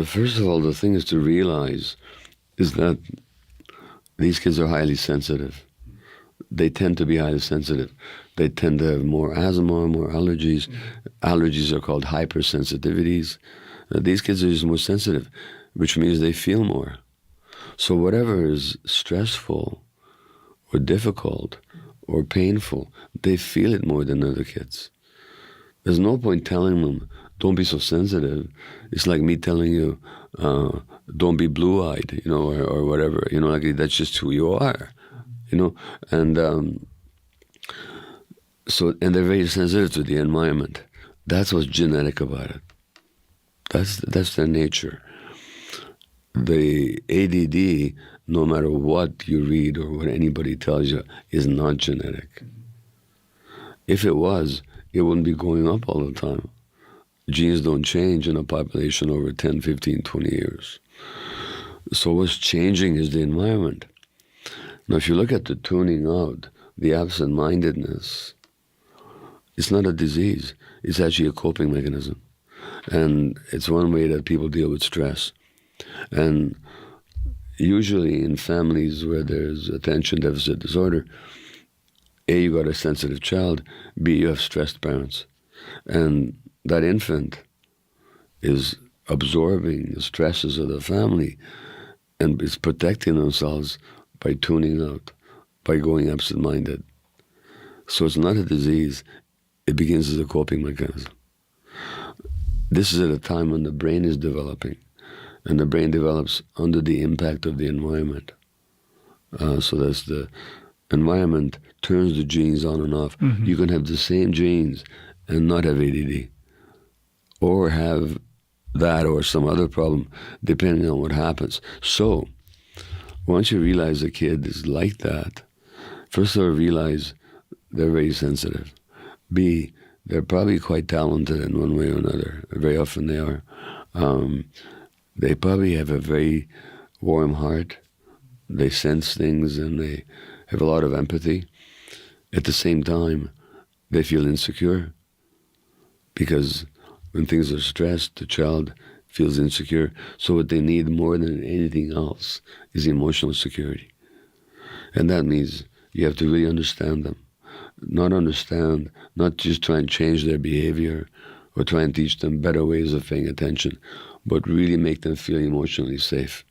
First of all, the thing is to realize is that these kids are highly sensitive. They tend to be highly sensitive. They tend to have more asthma, more allergies. Allergies are called hypersensitivities. These kids are just more sensitive, which means they feel more. So whatever is stressful or difficult or painful, they feel it more than other kids. There's no point telling them, don't be so sensitive. It's like me telling you, don't be blue-eyed, or whatever. Like that's just who you are, And and they're very sensitive to the environment. That's what's genetic about it. That's their nature. The ADD, no matter what you read or what anybody tells you, is not genetic. If it was, it wouldn't be going up all the time. Genes don't change in a population over 10, 15, 20 years. So what's changing is the environment. Now, if you look at the tuning out, the absent-mindedness, it's not a disease. It's actually a coping mechanism. And it's one way that people deal with stress. And usually in families where there's attention deficit disorder, A, you got a sensitive child, B, you have stressed parents. And that infant is absorbing the stresses of the family and is protecting themselves by tuning out, by going absent-minded. So it's not a disease. It begins as a coping mechanism. This is at a time when the brain is developing, and the brain develops under the impact of the environment. So that's the environment turns the genes on and off. Mm-hmm. You can have the same genes and not have ADD, or have that or some other problem, depending on what happens. So once you realize a kid is like that, first of all, realize they're very sensitive. B, they're probably quite talented in one way or another. Very often they are. They probably have a very warm heart. They sense things and they have a lot of empathy. At the same time, they feel insecure because when things are stressed, the child feels insecure. So what they need more than anything else is emotional security. And that means you have to really understand them. Not just try and change their behavior or try and teach them better ways of paying attention, but really make them feel emotionally safe.